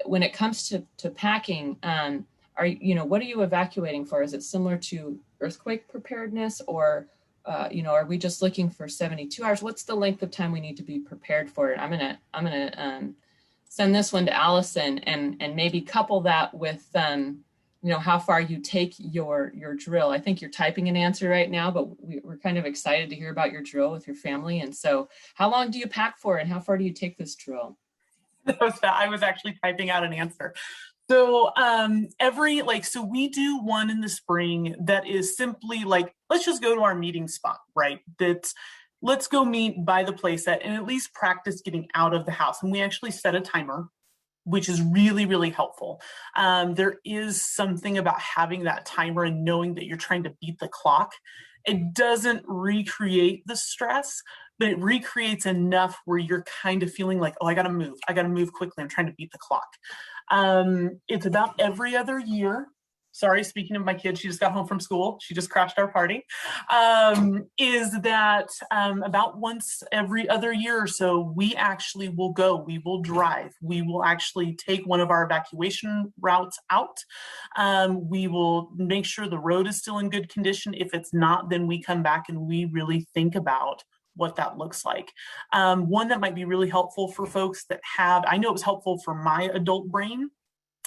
when it comes to packing, what are you evacuating for? Is it similar to earthquake preparedness, or are we just looking for 72 hours? What's the length of time we need to be prepared for it? I'm gonna send this one to Allison and maybe couple that with how far you take your drill. I think you're typing an answer right now, but we're kind of excited to hear about your drill with your family. And so how long do you pack for, and how far do you take this drill? I was actually typing out an answer. So so we do one in the spring that is simply like, let's just go to our meeting spot, right? Let's go meet by the playset and at least practice getting out of the house. And we actually set a timer, which is really, really helpful. There is something about having that timer and knowing that you're trying to beat the clock. It doesn't recreate the stress, but it recreates enough where you're kind of feeling like, oh, I gotta move quickly. I'm trying to beat the clock. It's about every other year. Sorry, speaking of my kid, she just got home from school. She just crashed our party. About once every other year or so, we actually will go, we will drive, we will actually take one of our evacuation routes out. We will make sure the road is still in good condition. If it's not, then we come back and we really think about what that looks like. One that might be really helpful for folks that I know it was helpful for my adult brain,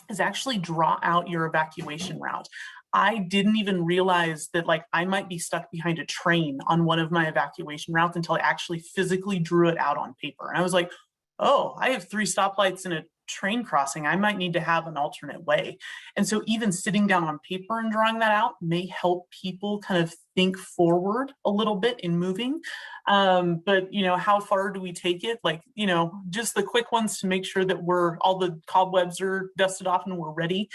is actually draw out your evacuation route. I didn't even realize that I might be stuck behind a train on one of my evacuation routes until I actually physically drew it out on paper. And I was like, oh, I have 3 stoplights and a train crossing. I might need to have an alternate way. And so even sitting down on paper and drawing that out may help people kind of think forward a little bit in moving. But how far do we take it? Just the quick ones to make sure that all the cobwebs are dusted off and we're ready.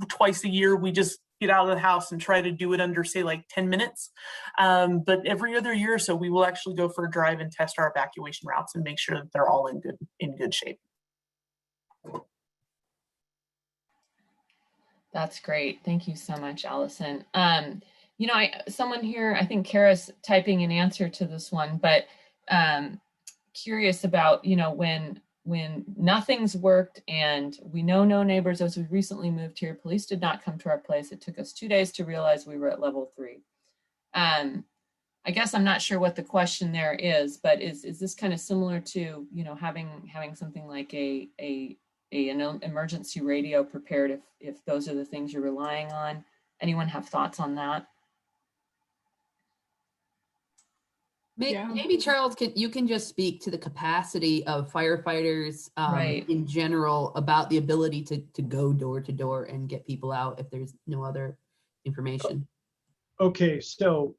Twice a year, we just get out of the house and try to do it under, say, 10 minutes. But every other year or so, we will actually go for a drive and test our evacuation routes and make sure that they're all in good shape. That's great. Thank you so much, Allison. Someone here, I think Kara's typing an answer to this one, but curious about, when nothing's worked and we know no neighbors as we recently moved here, police did not come to our place. It took us 2 days to realize we were at level 3. I guess I'm not sure what the question there is, but is this kind of similar to, having something like an emergency radio prepared if those are the things you're relying on? Anyone have thoughts on that? Maybe Charles, you can just speak to the capacity of firefighters Right. in general about the ability to go door to door and get people out if there's no other information. Okay, so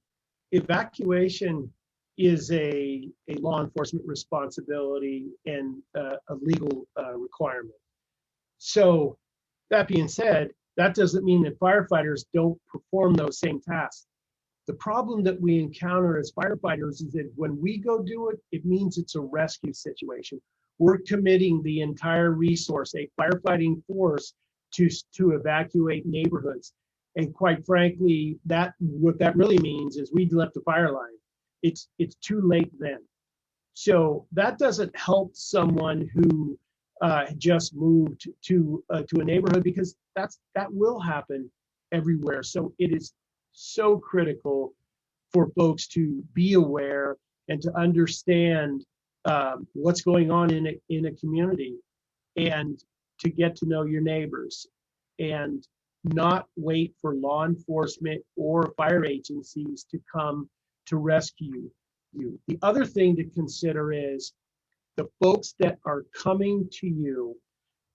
evacuation is a law enforcement responsibility and a legal requirement. So that being said, that doesn't mean that firefighters don't perform those same tasks. The problem that we encounter as firefighters is that when we go do it, it means it's a rescue situation. We're committing the entire resource, a firefighting force, to evacuate neighborhoods. And quite frankly, what that really means is we left the fire line. It's too late then. So that doesn't help someone who just moved to a neighborhood, because that will happen everywhere. So it is so critical for folks to be aware and to understand what's going on in a community, and to get to know your neighbors and not wait for law enforcement or fire agencies to come to rescue you. The other thing to consider is the folks that are coming to you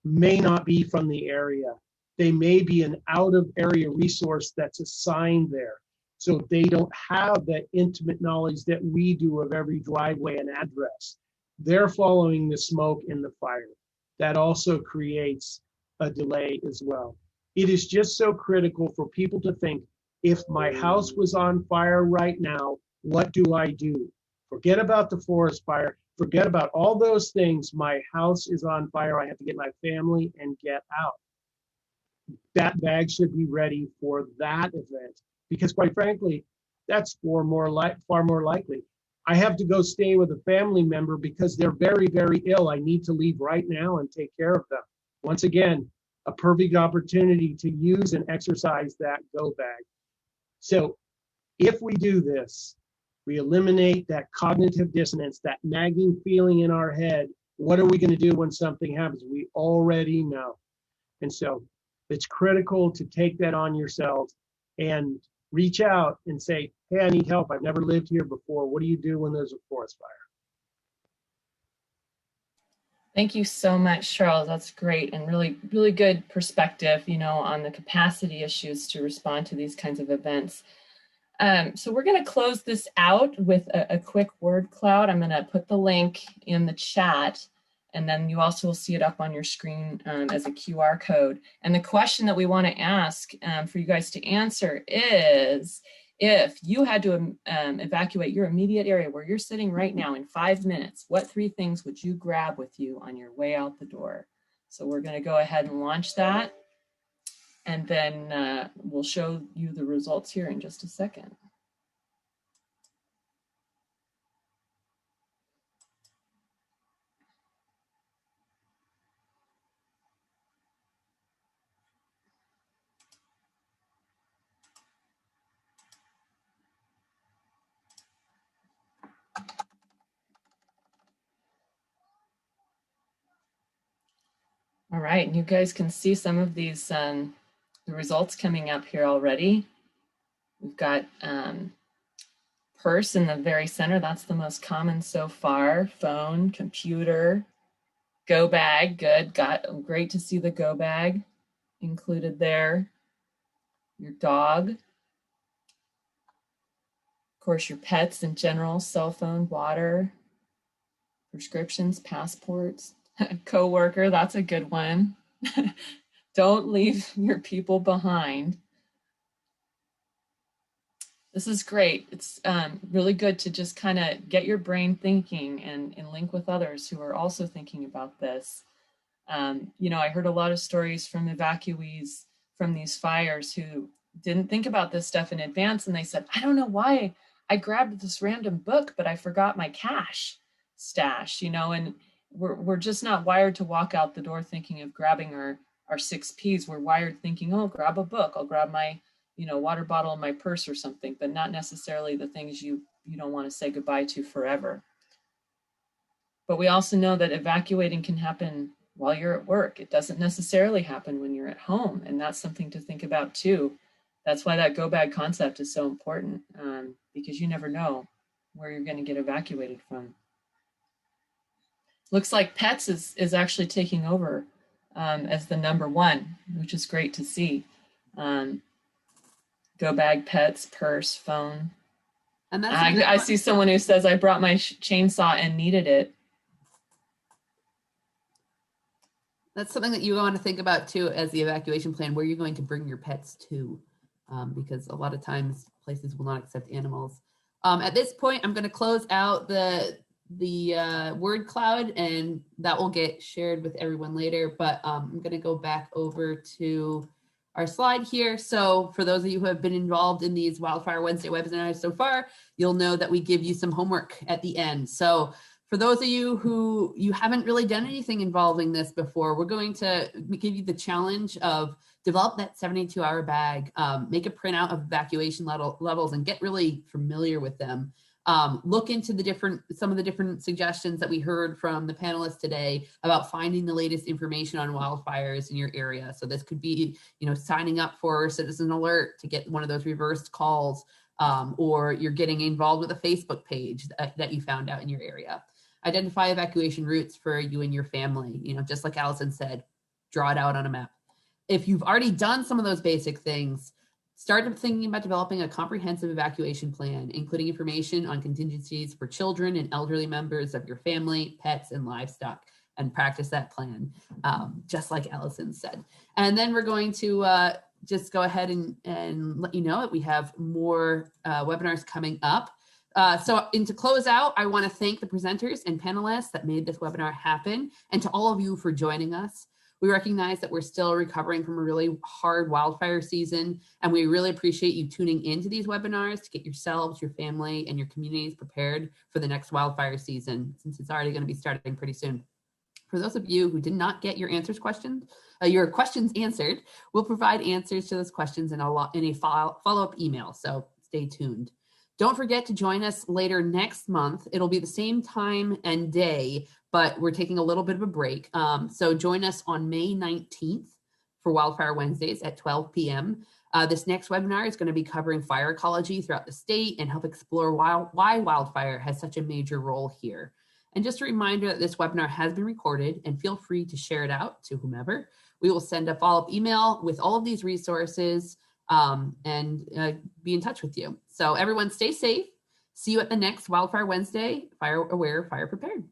may not be from the area. They may be an out of area resource that's assigned there. So they don't have that intimate knowledge that we do of every driveway and address. They're following the smoke and the fire. That also creates a delay as well. It is just so critical for people to think, if my house was on fire right now, what do I do? Forget about the forest fire. Forget about all those things. My house is on fire. I have to get my family and get out. That bag should be ready for that event, because quite frankly, that's far more likely. I have to go stay with a family member because they're very, very ill. I need to leave right now and take care of them. Once again, a perfect opportunity to use and exercise that go bag. So if we do this, we eliminate that cognitive dissonance, that nagging feeling in our head. What are we going to do when something happens? We already know. And so it's critical to take that on yourselves and reach out and say, hey, I need help. I've never lived here before. What do you do when there's a forest fire? Thank you so much, Charles. That's great and really, really good perspective, on the capacity issues to respond to these kinds of events. So we're going to close this out with a quick word cloud. I'm going to put the link in the chat, and then you also will see it up on your screen as a QR code. And the question that we want to ask for you guys to answer is, if you had to evacuate your immediate area where you're sitting right now in 5 minutes, what 3 things would you grab with you on your way out the door? So we're going to go ahead and launch that. And then we'll show you the results here in just a second. All right, and you guys can see some of these the results coming up here already. We've got purse in the very center. That's the most common so far. Phone, computer, go bag. Good. Great to see the go bag included there. Your dog. Of course, your pets in general, cell phone, water, prescriptions, passports, coworker. That's a good one. Don't leave your people behind. This is great. It's really good to just kind of get your brain thinking and link with others who are also thinking about this. I heard a lot of stories from evacuees from these fires who didn't think about this stuff in advance, and they said, I don't know why I grabbed this random book, but I forgot my cash stash, and we're just not wired to walk out the door thinking of grabbing our 6 Ps. We're wired thinking, oh, grab a book, I'll grab my water bottle in my purse or something, but not necessarily the things you don't want to say goodbye to forever. But we also know that evacuating can happen while you're at work. It doesn't necessarily happen when you're at home, and that's something to think about too. That's why that go bag concept is so important, because you never know where you're going to get evacuated from. Looks like pets is actually taking over as the #1, which is great to see. Go bag, pets, purse, phone. And I see someone who says, I brought my chainsaw and needed it. That's something that you want to think about too as the evacuation plan, where you're going to bring your pets to, because a lot of times places will not accept animals. At this point, I'm going to close out the word cloud, and that will get shared with everyone later. But I'm going to go back over to our slide here. So for those of you who have been involved in these Wildfire Wednesday webinars so far, you'll know that we give you some homework at the end. So for those of you who you haven't really done anything involving this before, we're going to give you the challenge of develop that 72-hour bag, make a printout of evacuation levels and get really familiar with them. Look into some of the different suggestions that we heard from the panelists today about finding the latest information on wildfires in your area. So this could be, signing up for Citizen Alert to get one of those reversed calls, or you're getting involved with a Facebook page that you found out in your area. Identify evacuation routes for you and your family. Just like Allison said, draw it out on a map. If you've already done some of those basic things, Start thinking about developing a comprehensive evacuation plan, including information on contingencies for children and elderly members of your family, pets, and livestock, and practice that plan, just like Allison said. And then we're going to just go ahead and let you know that we have more webinars coming up. To close out, I want to thank the presenters and panelists that made this webinar happen, and to all of you for joining us. We recognize that we're still recovering from a really hard wildfire season, and we really appreciate you tuning into these webinars to get yourselves, your family, and your communities prepared for the next wildfire season, since it's already going to be starting pretty soon. For those of you who did not get your questions answered, we'll provide answers to those questions in a follow-up email, so stay tuned. Don't forget to join us later next month. It'll be the same time and day, but we're taking a little bit of a break. So join us on May 19th for Wildfire Wednesdays at 12 p.m. This next webinar is going to be covering fire ecology throughout the state and help explore why wildfire has such a major role here. And just a reminder that this webinar has been recorded, and feel free to share it out to whomever. We will send a follow-up email with all of these resources and be in touch with you. So everyone stay safe. See you at the next Wildfire Wednesday. Fire aware, fire prepared.